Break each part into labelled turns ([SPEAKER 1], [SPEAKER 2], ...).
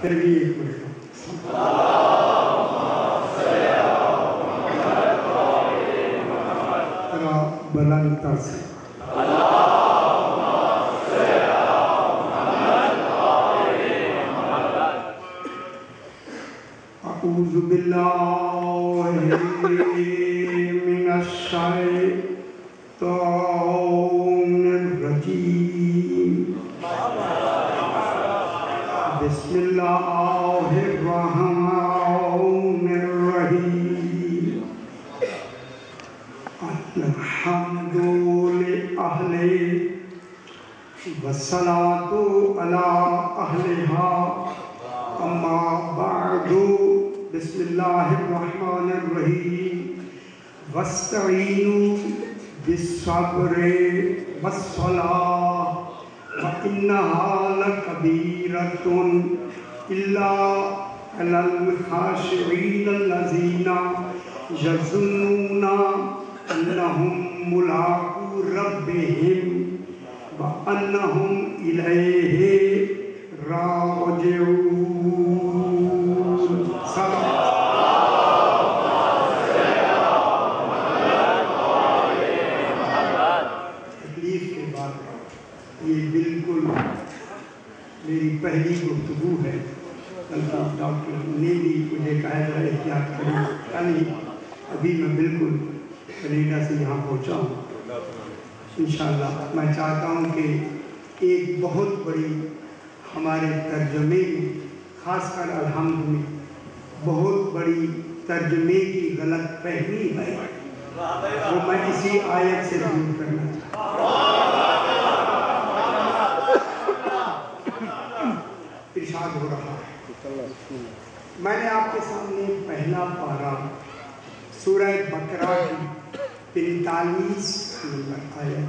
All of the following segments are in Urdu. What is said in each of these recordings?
[SPEAKER 1] پھر بھی ایک مرتبہ بلندتا سے اعوذ باللہ من الشیطان الرجیم بسم اللہ الرحمن الرحیم الحمد لأہل والصلاة علی اہلہا اما بعد بسم اللہ الرحمن الرحیم واستعینوا بالصبر والصلاة وإنها لكبيرة إلا على الخاشعين الذين يظنون أنهم ملاقو ربهم وأنهم إليه راجعون. تکلیف کے بعد یہ بالکل میری پہلی گفتگو ہے. ڈاکٹر نے بھی مجھے کہا ذرا احتیاط کریں. ابھی میں بالکل کینیڈا سے یہاں پہنچا ہوں. انشاءاللہ میں چاہتا ہوں کہ ایک بہت بڑی ہمارے ترجمے میں خاص کر الحمد میں بہت بڑی ترجمے کی غلط فہمی ہے وہ میں اسی آیت سے دور کرنا چاہتا ہوں. ارشاد ہو رہا ہے. میں نے آپ کے سامنے پہلا پارہ سورہ بقرہ کی 45 نمبر آیت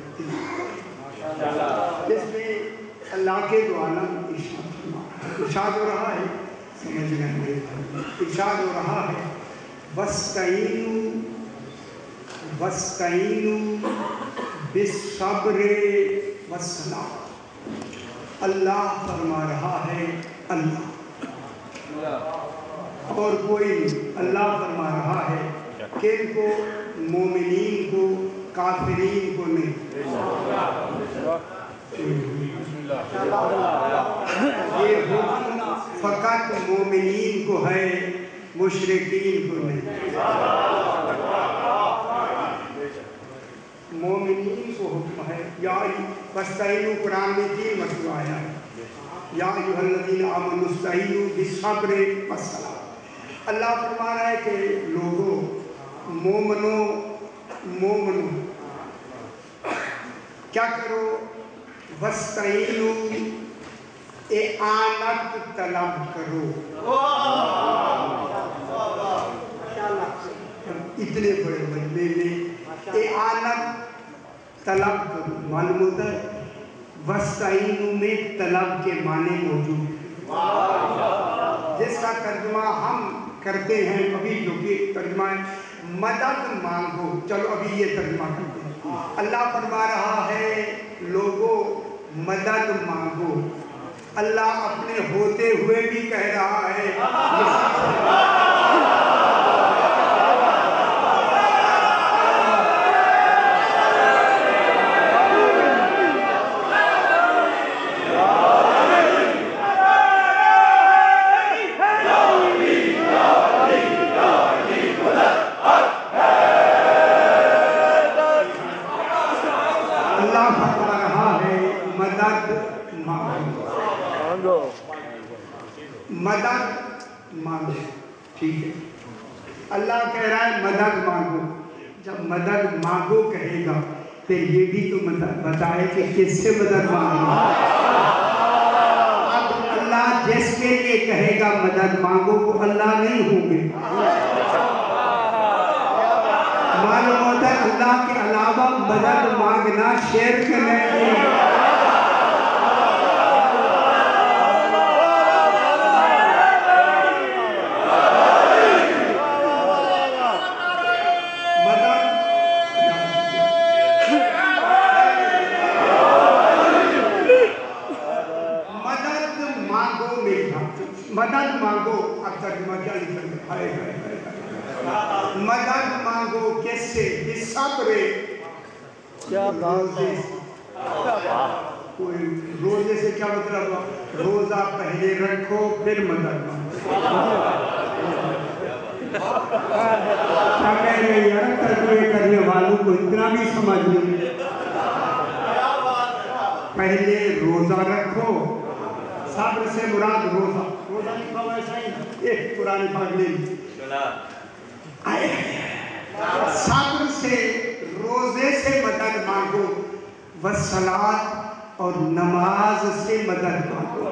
[SPEAKER 1] جس میں اللہ کے دو عالم ارشاد ہو رہا ہے. سمجھ گئے میرے بھائی. ارشاد ہو رہا ہے وَاسْتَعِینُوا بِالصَّبْرِ وَالصَّلَاةِ. اللہ فرما رہا ہے اللہ اور کوئی نہیں. اللہ فرما رہا ہے کن کو؟ مومنین کو، کافرین کو نہیں. یہ حکم فقط مومنین کو ہے، مشرکین کو نہیں. مومنین کو حکم ہے. یا واستعینوا قرآن میں 3 مرتبہ آیا ہے. یا ایھا الذین آمنوا استعینوا بالصبر والصلاۃ. اللہ فرما رہا ہے کہ لوگوں، مومنوں کیا کرو؟ وَاسْتَعِینُوا اعانت طلب کرو. اتنے بڑے مجمع میں اعانت طلب کرو. معلوم ہوتا ہے وَاسْتَعِینُوا میں طلب کے معنی موجود ہیں جس کا ترجمہ ہم کرتے ہیں ابھی، جو کہ ترجمہ ہے مدد مانگو. چلو ابھی یہ ترجمہ کرتے ہیں. اللہ فرما رہا ہے لوگوں مدد مانگو. اللہ اپنے ہوتے ہوئے بھی کہہ رہا ہے مدد مانگو. ٹھیک ہے. اللہ کہہ رہا ہے مدد مانگو. جب مدد مانگو کہے گا پھر یہ بھی تو بتائے کہ کس سے مدد مانگو. اب اللہ جس کے لیے کہے گا مدد مانگو وہ اللہ نہیں ہوں گے. معلوم ہوتا ہے اللہ کے علاوہ مدد مانگنا شرک نہیں. صبر روزے سے. کوئی روزے سے کیا مطلب؟ روزہ پہلے رکھو پھر مدد مانگو. کیا کہہ رہے ہیں یار؟ ترجمے کرنے والوں کو اتنا بھی سمجھ نہیں. پہلے روزہ رکھو. صبر سے مراد روزہ. روزہ لکھا ہوا ایسا ہی ایک قرآن پاک لے صبر سے روزے سے مدد مانگو. والصلاۃ اور نماز سے مدد مانگو.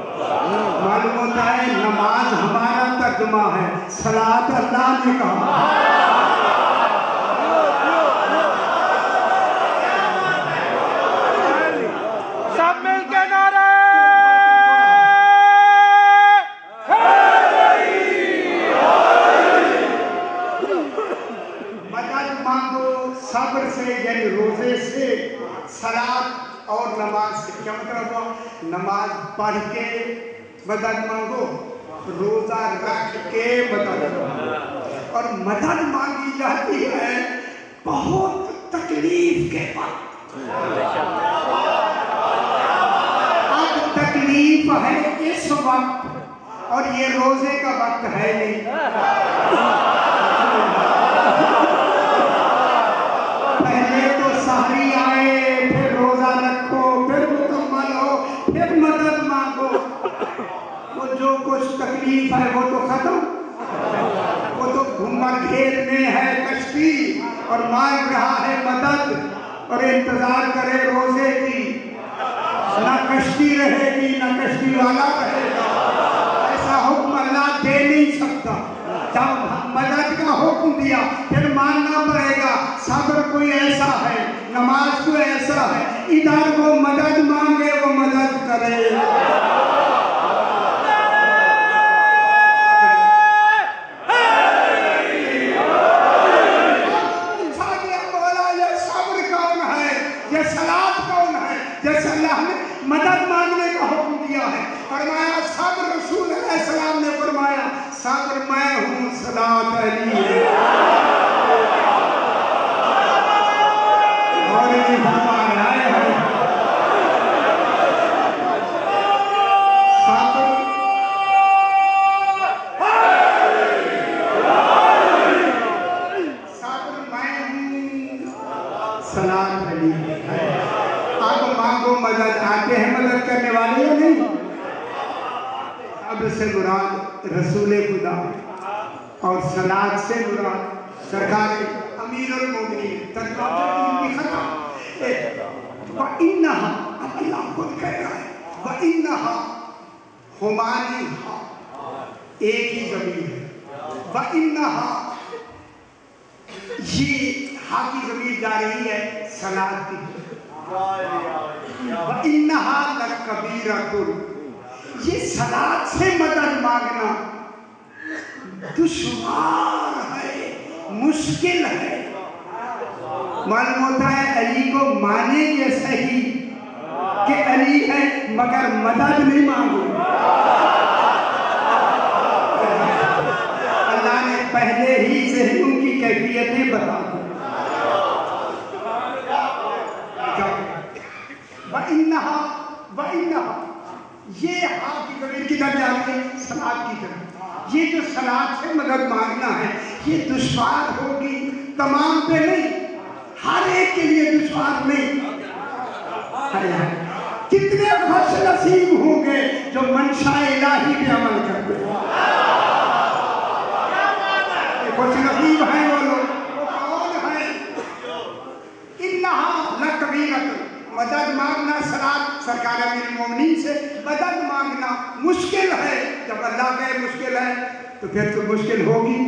[SPEAKER 1] معلوم ہوتا ہے نماز ہمارا ترجمہ ہے، صلاۃ اللہ نے کہا.
[SPEAKER 2] سب مل کے نعرہ
[SPEAKER 1] مدد مانگو صبر سے یعنی روزے سے، صلاۃ اور نماز سے. کیا مطلب ہوا؟ نماز پڑھ کے مدد مانگو، روزہ رکھ کے مدد مانگو. اور مدد مانگی جاتی ہے بہت تکلیف کے وقت. اب تکلیف ہے اس وقت اور یہ روزے کا وقت ہے نہیں. پہلے تو سحری آئے، پھر روزہ رکھو، پھر مکمل ہو، پھر مدد مانگو. وہ جو کچھ تکلیف ہے وہ تو ختم. وہ تو گھمر گھیر میں ہے کشتی اور مانگ رہا ہے مدد اور انتظار کرے روزے کی. نہ کشتی رہے گی نہ کشتی والا رہے گا. ایسا حکم اللہ دے نہیں سکتا. جب مدد کا حکم دیا پھر ماننا پڑے گا. صبر کوئی ایسا ہے، نماز کوئی ایسا ہے، ادھر وہ مدد مانگے وہ مدد کرے. مدد مانگنے کا حکم دیا ہے. فرمایا صبر، رسول علیہ السلام نے فرمایا صبر میں ہوں، صلاۃ علی ہے. اور یہ فرما رہا ہے صبر میں ہوں، صلاۃ علی ہے. اب مانگو مدد. آتے ہیں مدد کرنے والے یا نہیں؟ اب سے مراد رسول خدا اور صلاۃ سے مراد سرکار امیر المومنین. ترجمہ ختم. وَإِنَّهَا، اب اللہ خود کہہ رہا ہے وَإِنَّهَا ہمانی، ایک ہی ضمیر ہے. وَإِنَّهَا یہ ہا کی ضمیر جا رہی ہے صلاۃ کی. وَإِنَّهَا لَكَبِيرَةٌ، یہ صلاۃ سے مدد مانگنا دشوار ہے، مشکل ہے. معلوم ہوتا ہے علی کو مانے یہ صحیح کہ علی ہے مگر مدد نہیں مانگو. اللہ نے پہلے ہی ذہنوں کی کیفیتیں بتا دی. وَإِنَّهَا یہ ہا کی ضمیر کی طرف جاتی ہے صلاۃ کی طرف. یہ جو صلاۃ سے مدد مانگنا ہے یہ دشوار ہوگی، تمام پہ نہیں، ہر ایک کے لیے دشوار نہیں. کتنے خوش نصیب ہوں گے جو منشاء الہی پہ عمل کرتے ہیں. خوش نصیب ہیں وہ لوگ. وہ کون ہیں؟ اِنَّهَا لَكَبِيرَةٌ، مدد مانگنا صلاۃ سرکار امیر المومنین سے مدد مانگنا مشکل ہے. جب اللہ کہے مشکل ہے تو پھر تو مشکل ہوگی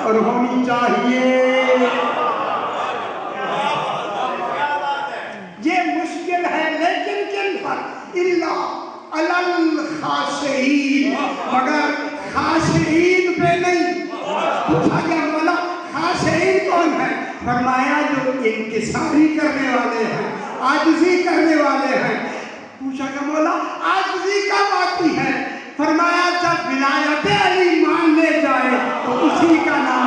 [SPEAKER 1] اور ہونی چاہیے. یہ مشکل ہے لیکن کن پر؟ اللہ علی الخاشعین، مگر خاشعین پہ نہیں. پوچھا گیا مولا خاشعین کون ہے؟ فرمایا جو انکساری کرنے والے ہیں، عاجزی کرنے والے ہیں. پوچھا کہ مولا عاجزی کب آتی ہے؟ فرمایا جب ولایت علی مان لے جائے تو اسی کا نام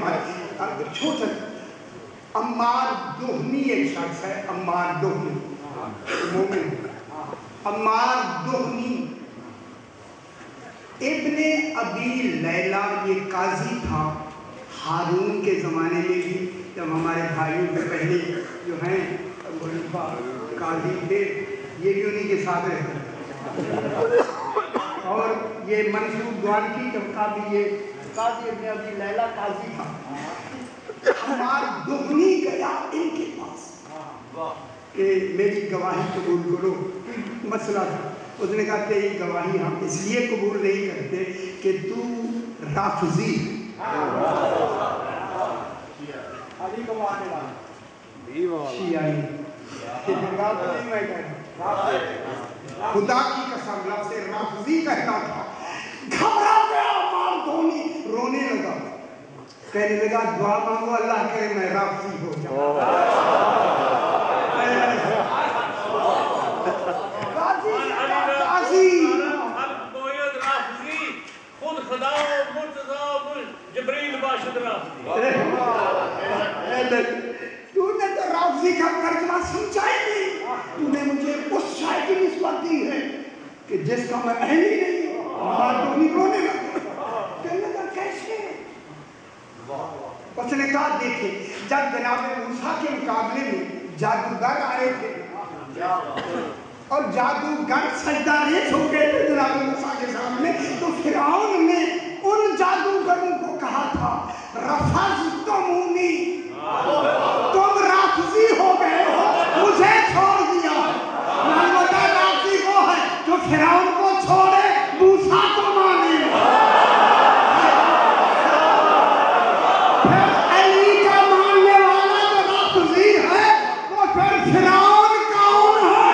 [SPEAKER 3] بات چھوٹا عمار دوہنی ایک شخص ہے، عمار دوہنی مومن، عمار دوہنی ابن ابی لیلہ، یہ قاضی تھا ہارون کے زمانے میں بھی، جب ہمارے بھائیوں کے پہلے جو ہیں قاضی تھے، یہ بھی انہی کے ساتھ رہتے، اور یہ منصور دوانکی جب کا بھی یہ قاضی ابن ابی لیلہ قاضی تھا، عمار دوہنی گیا ان کے پاس کہ میری گواہی قبول کرو، مسئلہ تھا۔ اس نے کہا تیری گواہی ہم اس لیے قبول نہیں کرتے کہ تو رافضی شیعی، خدا کی قسم لفظ رافضی کہتا تھا۔ گھبرا گیا عمار دھونی، رونے لگا، کہنے لگا دعا مانگو اللہ کرے میں رافضی ہو جاؤں۔
[SPEAKER 4] خود خدا و مرتضی و جبریل باشد رافضی۔
[SPEAKER 3] تو نے تو رافضی کا ترجمہ سمجھا ہی نہیں، تو نے مجھے اس شاعر کی نسبت دی ہے کہ جس کا میں اہل ہی نہیں ہوں۔ عمار دھونی رونے لگا، کہنے لگا کیسے؟ اس نے کہا دیکھیں، جب جناب موسیٰ کے مقابلے میں جادوگر آئے تھے اور جادوگر سجدہ ریز ہو گئے تھے جناب موسیٰ کے سامنے، تو فرعون نے ان جادوگروں کو کہا تھا رفضتمونی، تم رافضی ہو گئے ہو، مجھے چھوڑ دیا۔ البتہ رافضی وہ ہے جو فرعون کو چھوڑے موسیٰ کو مانے۔ پھر علی کا ماننے والا جو رافضی ہے وہ پھر فرعون کون ہے؟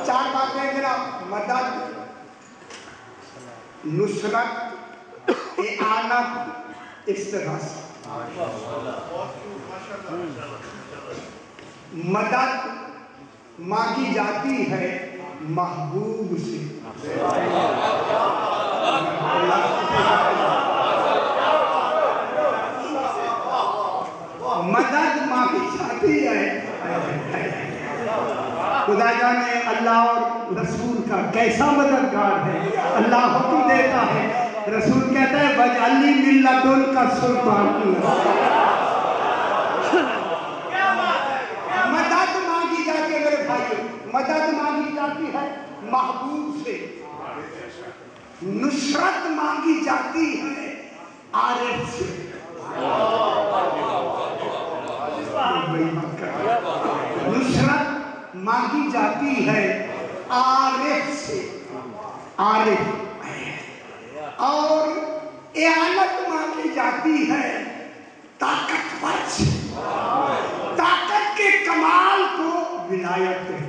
[SPEAKER 3] چار باتیں جناب، مدد، نصرت، اعانت، استغاثہ۔ مدد مانگی جاتی ہے محبوب سے، مدد مانگی جاتی ہے، خدا جانے اللہ اور رسول کا کیسا مددگار ہے۔ اللہ حکم دیتا ہے، رسول کہتا ہے وَجْعَلْنِي مِن لَّدُنْكَ سُلْطَانًا۔ مدد مانگی جاتی ہے میرے بھائیو، مدد مانگی جاتی ہے محبوب سے، نصرت مانگی جاتی ہے عارف سے۔ نصرت مانگی جاتی ہے عارف سے، عارف، اور اعانت مانگی جاتی ہے طاقتور سے، طاقت کے کمال کو ولایت ہے۔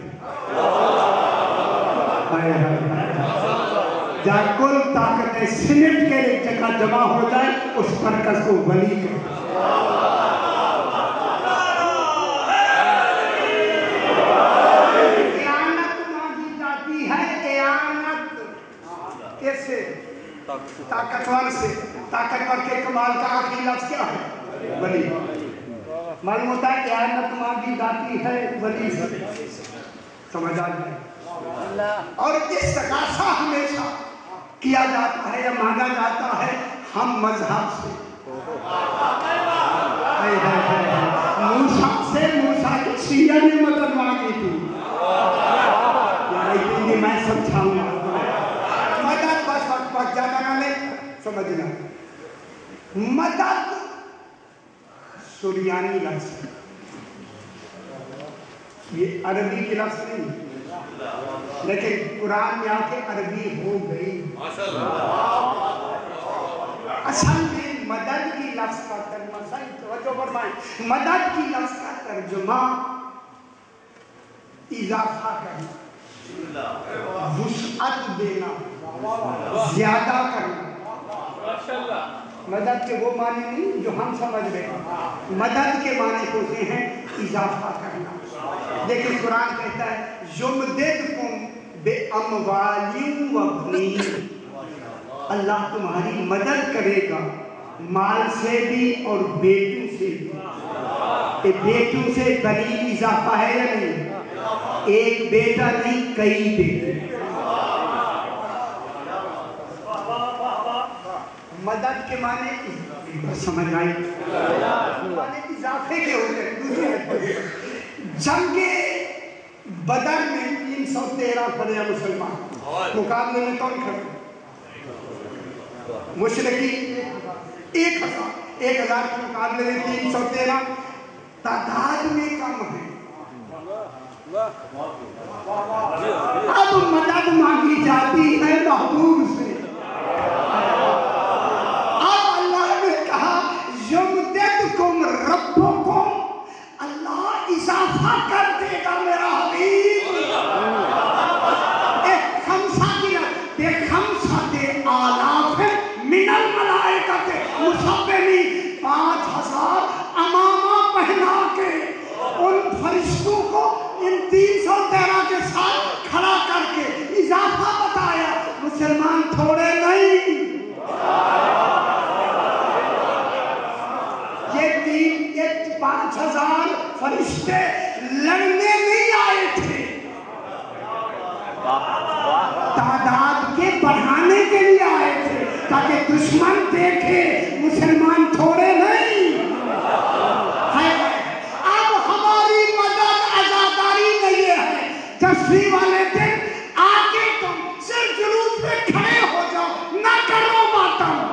[SPEAKER 3] جہاں کل طاقتیں سمٹ کے ایک جگہ جمع ہو جائے اس مرکز کو ولی کہتے ہیں۔ طاقتور سے، طاقتور کے کمال کا آخری لفظ کیا ہے؟ ولی۔ معلوم ہوتا ہے کہ اعانت مانگی جاتی ہے ولی سے، سمجھ آ جائے۔ اور استغاثہ ہمیشہ کیا جاتا ہے یا مانگا جاتا ہے ہم مذہب سے۔ موسیٰ سے، موسیٰ کی شیعہ نے مدد مانگی تھی، اتنی میں سمجھاؤں گا مدد، بس وقت زیادہ نہ لے، سمجھنا۔ مدد سریانی لفظ، یہ عربی کی لفظ نہیں، لیکن قرآن میں آ کے عربی ہو گئی۔ اصل میں مدد کی لفظ کا ترجمہ، صحیح توجہ فرمائیں، مدد کی لفظ کا ترجمہ اضافہ کرنا، وسعت دینا، زیادہ کرنا۔ مدد کے وہ معنی نہیں جو ہم سمجھ رہے ہیں، مدد کے معنی ہوتے ہیں اضافہ کرنا۔ دیکھیں قرآن کہتا ہے یمددکم بِأَمْوَالٍ وَبَنِينَ، اللہ تمہاری مدد کرے گا مال سے بھی اور بیٹوں سے بھی۔ بیٹوں سے بنی اضافہ ہے یا نہیں؟ ایک بیٹا نہیں، کئی بیٹے۔ مدد کے معنی سمجھ آئی؟ معنی اضافے کے ہوتے ہیں۔ دوسرے جنگ بدر میں 313 کھڑے ہیں مسلمان، مقابلے میں کون کھڑے؟ مشرکین 1000 کے مقابلے میں 313، تعداد میں کم ہے۔ اب مدد مانگی جاتی ہے محبوب سے۔ اب اللہ نے کہا یمددکم ربکم، اللہ اضافہ کر دے گا میرا حبیب۔ ایک خمسہ دیا، بے خمسہ دے آلاف من الملائکت مصومین، 5000 امامہ پہنا کے ان فرشتوں کو ان 313 کے ساتھ کھڑا کر کے اضافہ بتایا۔ مسلمان تھوڑے نہیں، یہ 5000 فرشتے لڑنے نہیں آئے تھے، تعداد کے بڑھانے کے لیے آئے تھے تاکہ دشمن دیکھے مسلمان تھوڑے نہیں۔ اب ہماری مدد عزاداری میں یہ ہے، دسویں والے دن آگے تم صرف جلوس میں کھڑے ہو جاؤ، نہ کرو ماتم۔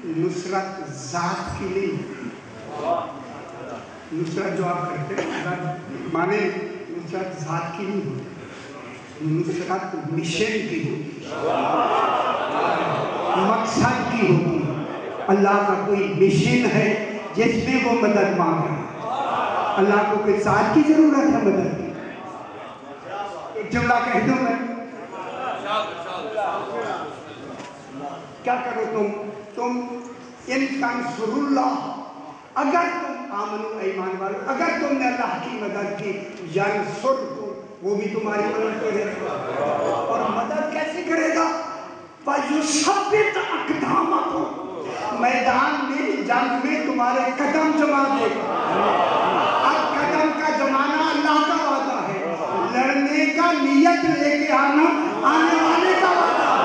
[SPEAKER 3] نصرت ذات کی نہیں، نصرت جو آپ کرتے ہیں مانے نصرت ذات کی نہیں ہوتی، نصرت مشن کی ہوتی، مقصد کی ہوتی۔ اللہ کا کوئی مشن ہے جس میں وہ مدد مانگ رہا ہے، اللہ کو کوئی ذات کی ضرورت ہے مدد کی۔ ایک جملہ کہہ دوں میں، کیا کرو تم ان تنصر اللہ، اگر تم آمنو ایمان والو، اگر تم نے اللہ کی مدد کی، ینصرکم، وہ بھی تمہاری مدد کرے گا۔ اور مدد کیسے کرے گا؟ وَيُثَبِّتْ أَقْدَامَكُمْ، میدان میں جنگ میں تمہارے قدم جما دے گا۔ اب قدم کا جمانا اللہ کا وعدہ ہے، لڑنے کا نیت لے کے آنا آنے والے کا وعدہ ہے۔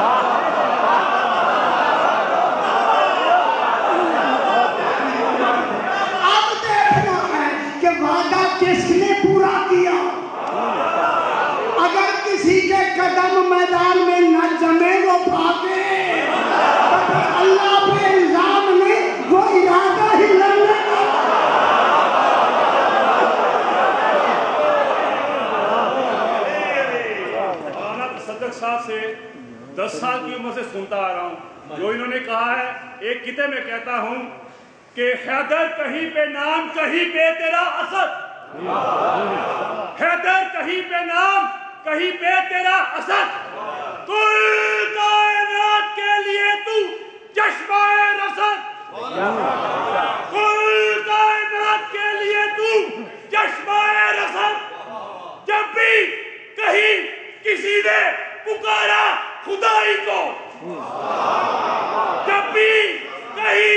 [SPEAKER 3] کس نے پورا کیا؟ اگر کسی کے قدم میدان میں نہ جمے وہ بھاگے، تو اللہ پہ الزام نہیں، وہ ارادہ ہی لڑنے کا۔
[SPEAKER 5] مولانا تصدق صاحب سے 10 سال کی عمر سے سنتا آ رہا ہوں، جو انہوں نے کہا ہے، ایک خطے میں کہتا ہوں کہ حیدر کہیں پہ نام کہیں پہ تیرا اثر، حیدر کہیں پہ نام کہیں پہ تیرا اثر، کل کائنات کے لیے تو چشمہ رسد، کل کائنات کے لیے تو چشمہ رسد۔ جب بھی کہیں کسی نے پکارا خدائی کو، جب بھی کہیں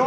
[SPEAKER 3] 2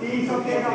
[SPEAKER 3] 313।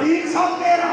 [SPEAKER 3] 313।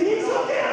[SPEAKER 3] 313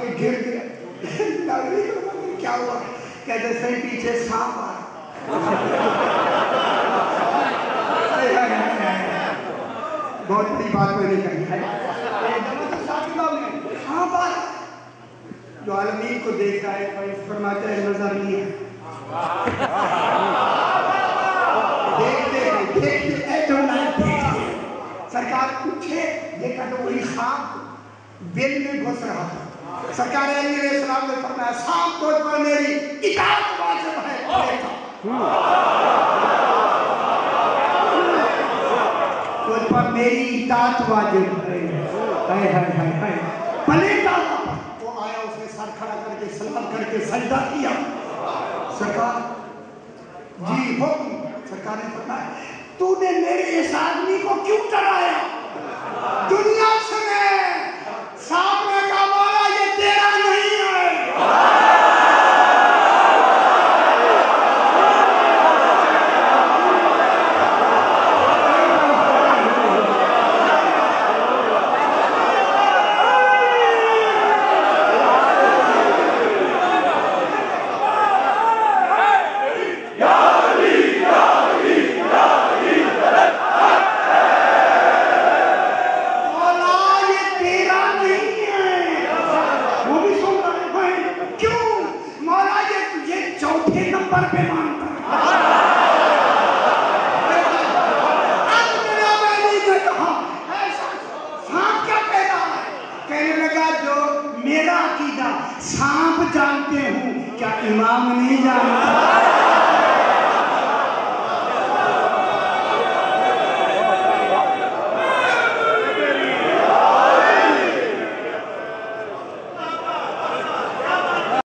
[SPEAKER 3] کے گر گیا. کیا ہوا؟ کہتے صحیح پیچھے سانپ آ. بہت بڑی بات میں نے کہی ہے. سانپ آ. جو عالمین کو دیکھ رہا ہے فرماتا ہے نظر نہیں ہے. سرکار پوچھے دیکھا تو وہی سانپ بل میں گھس رہا تھا. سرکار علیہ السلام نے فرمایا سانپ تو پر میری اطاعت واجب ہے. تو پر میری اطاعت واجب ہے. پلے ڈالا. وہ آیا اس نے سر کھڑا کر کے سلام کر کے سجدہ کیا. سرکار جی حکم. سرکار نے فرمایا تو نے میرے اس آدمی کو کیوں ڈرایا؟ دنیا سے سانپ نے کہا مولا یہ تیرا نہیں ہے. سانپ جانتے ہوں کیا امام نہیں جانتا؟